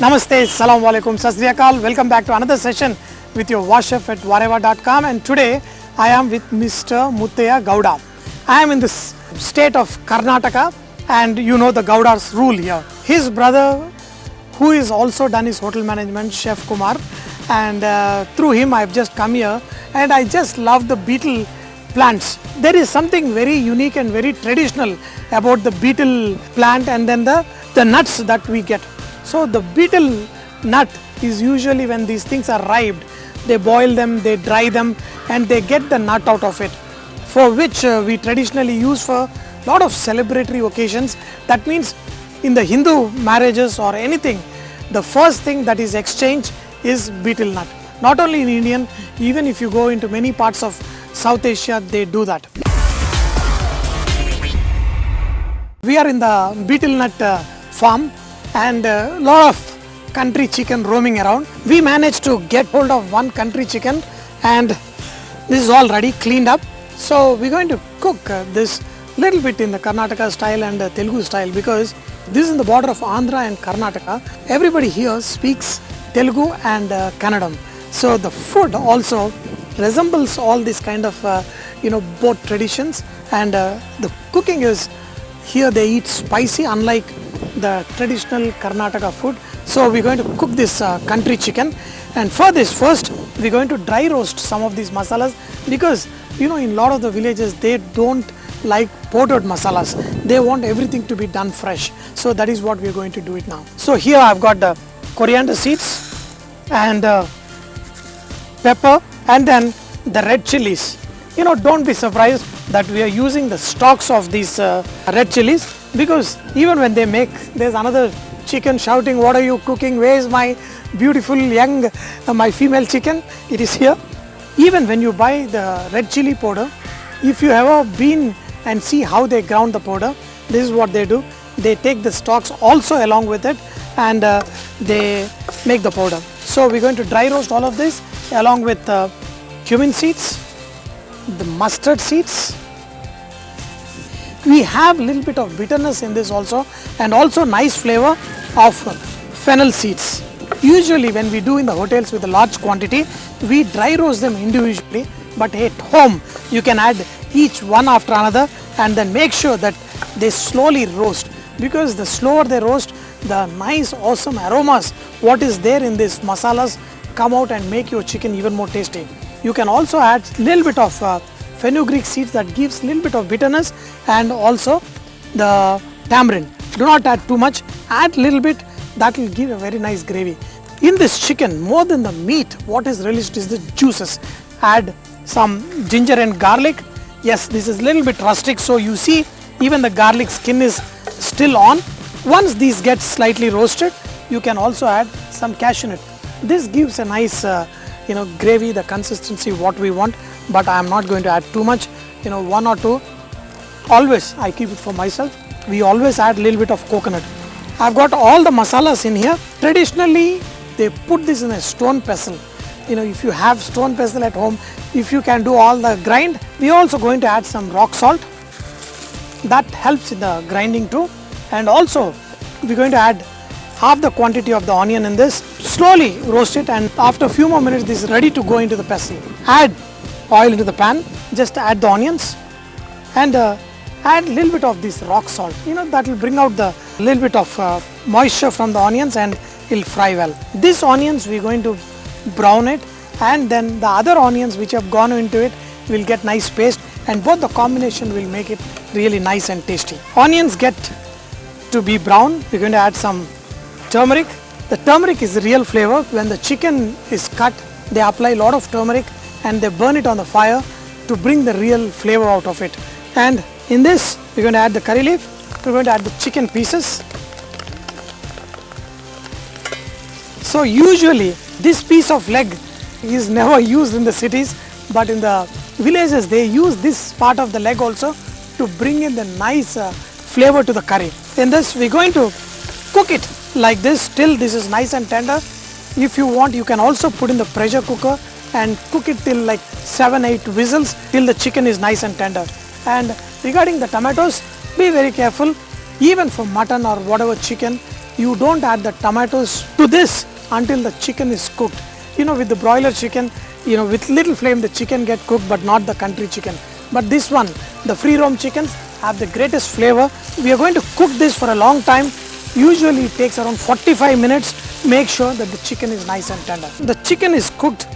Namaste, Assalamu alaikum, Sasriyakal. Welcome back to another session with your Wash Chef at Vareva.com, and today I am with Mr. Muttaya Gowda. I am in this state of Karnataka, and you know the Gowda's rule here. His brother, who is also done his hotel management, Chef Kumar, and through him I have just come here, and I just love the beetle plants. There is something very unique and very traditional about the beetle plant and then the nuts that we get. So the beetle nut is usually when these things are ripe, they boil them, they dry them, and they get the nut out of it, for which we traditionally use for a lot of celebratory occasions. That means in the Hindu marriages or anything, the first thing that is exchanged is beetle nut. Not only in Indian, even if you go into many parts of South Asia, they do that. We are in the beetle nut farm, and a lot of country chicken roaming around. We managed to get hold of one country chicken, and this is already cleaned up. So we're going to cook this little bit in the Karnataka style and Telugu style, because this is in the border of Andhra and Karnataka. Everybody here speaks Telugu and Kannadam. So the food also resembles all these kind of both traditions, and the cooking is here they eat spicy unlike the traditional Karnataka food. So we're going to cook this country chicken, and for this first we're going to dry roast some of these masalas, because in a lot of the villages they don't like powdered masalas. They want everything to be done fresh. So that is what we're going to do it now. So here I've got the coriander seeds and pepper, and then the red chilies. Don't be surprised that we are using the stalks of these red chilies, because even when they make, there's another chicken shouting, "What are you cooking? Where is my beautiful young, my female chicken?" It is here. Even when you buy the red chili powder, if you ever been and see how they ground the powder, this is what they do. They take the stalks also along with it, and they make the powder. So we're going to dry roast all of this along with cumin seeds, the mustard seeds. We have a little bit of bitterness in this also, and also nice flavor of fennel seeds. Usually when we do in the hotels with a large quantity, we dry roast them individually, but at home you can add each one after another, and then make sure that they slowly roast, because the slower they roast, the nice awesome aromas what is there in these masalas come out and make your chicken even more tasty. You can also add a little bit of fenugreek seeds that gives a little bit of bitterness, and also the tamarind. Do not add too much, add a little bit, that will give a very nice gravy. In this chicken, more than the meat, what is relished is the juices. Add some ginger and garlic. Yes, this is a little bit rustic, so you see even the garlic skin is still on. Once these get slightly roasted, you can also add some cashew nut. This gives a nice gravy, the consistency what we want, but I am not going to add too much, one or two. Always I keep it for myself. We always add a little bit of coconut. I've got all the masalas in here. Traditionally they put this in a stone pestle. If you have stone pestle at home, if you can do all the grind. We are also going to add some rock salt. That helps in the grinding too. And also we're going to add half the quantity of the onion in this. Slowly roast it, and after a few more minutes this is ready to go into the pestle. Add oil into the pan, just add the onions, and add a little bit of this rock salt. That will bring out the little bit of moisture from the onions, and it will fry well. These onions we're going to brown it, and then the other onions which have gone into it will get nice paste, and both the combination will make it really nice and tasty. Onions get to be brown, we're going to add some turmeric. The turmeric is the real flavor. When the chicken is cut, they apply a lot of turmeric and they burn it on the fire to bring the real flavor out of it. And in this we're going to add the curry leaf, we're going to add the chicken pieces. So usually this piece of leg is never used in the cities, but in the villages they use this part of the leg also to bring in the nice flavor to the curry. In this we're going to cook it like this till this is nice and tender. If you want, you can also put in the pressure cooker and cook it till like 7-8 whistles till the chicken is nice and tender. And regarding the tomatoes, be very careful. Even for mutton or whatever chicken, you don't add the tomatoes to this until the chicken is cooked. With the broiler chicken, with little flame the chicken get cooked, but not the country chicken. But this one, the free roam chickens have the greatest flavor. We are going to cook this for a long time. Usually it takes around 45 minutes. Make sure that the chicken is nice and tender. The chicken is cooked,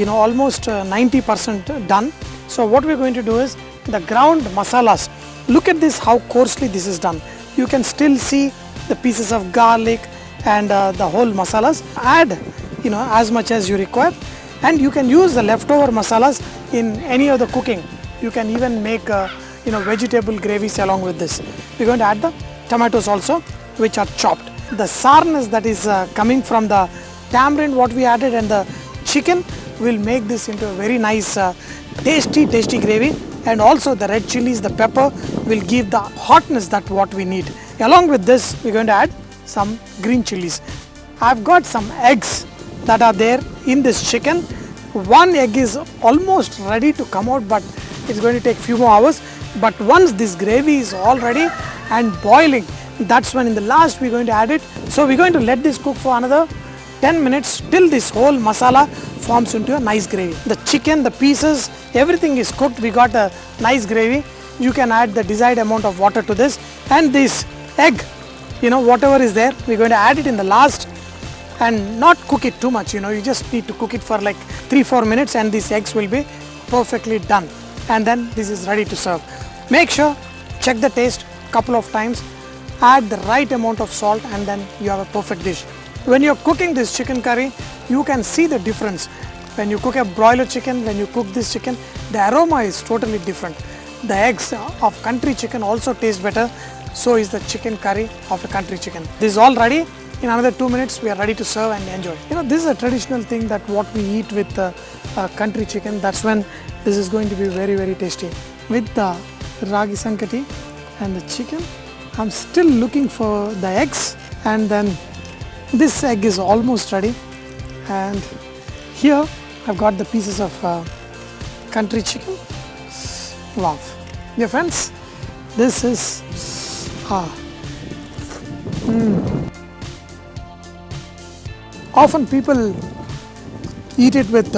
almost 90% done. So what we're going to do is the ground masalas. Look at this, how coarsely this is done. You can still see the pieces of garlic and the whole masalas. Add as much as you require, and you can use the leftover masalas in any of the cooking. You can even make vegetable gravies along with this. We're going to add the tomatoes also, which are chopped. The sourness that is coming from the tamarind what we added and the chicken will make this into a very nice tasty gravy. And also the red chilies, the pepper will give the hotness that what we need. Along with this, we're going to add some green chilies. I've got some eggs that are there in this chicken. One egg is almost ready to come out, but it's going to take few more hours. But once this gravy is all ready and boiling, that's when in the last we're going to add it. So we're going to let this cook for another 10 minutes till this whole masala forms into a nice gravy. The chicken, the pieces, everything is cooked. We got a nice gravy. You can add the desired amount of water to this, and this egg, whatever is there, we're going to add it in the last and not cook it too much. You just need to cook it for like 3-4 minutes and these eggs will be perfectly done, and then this is ready to serve. Make sure, check the taste couple of times, add the right amount of salt, and then you have a perfect dish. When you're cooking this chicken curry, you can see the difference. When you cook a broiler chicken, when you cook this chicken, the aroma is totally different. The eggs of country chicken also taste better. So is the chicken curry of a country chicken. This is all ready. In another 2 minutes, we are ready to serve and enjoy. This is a traditional thing that what we eat with country chicken. That's when this is going to be very, very tasty. With the ragi sankati and the chicken, I'm still looking for the eggs, and then this egg is almost ready. And here I've got the pieces of country chicken. Wow. Dear friends, this is Often people eat it with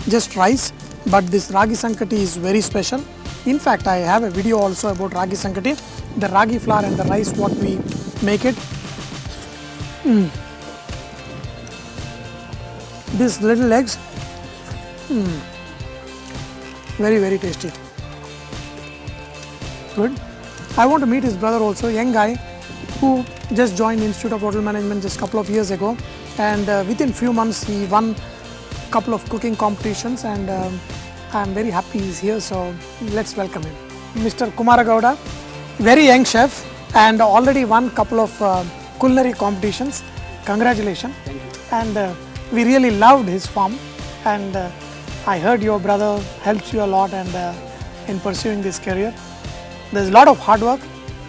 just rice, but this ragi sankati is very special. In fact, I have a video also about ragi sankati, the ragi flour and the rice what we make it. These little eggs, very, very tasty. Good. I want to meet his brother also, young guy who just joined Institute of Hotel Management just a couple of years ago, and within few months he won a couple of cooking competitions, and I'm very happy he's here, so let's welcome him. Mr. Kumaragowda, very young chef and already won couple of culinary competitions. Congratulations. Thank you. And we really loved his farm, and I heard your brother helps you a lot and in pursuing this career. There's a lot of hard work,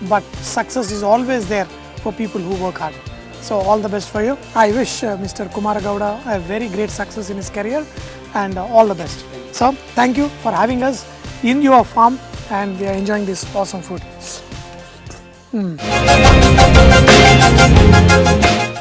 but success is always there for people who work hard. So all the best for you. I wish Mr. Kumaragowda a very great success in his career, and all the best. So thank you for having us in your farm, and we are enjoying this awesome food.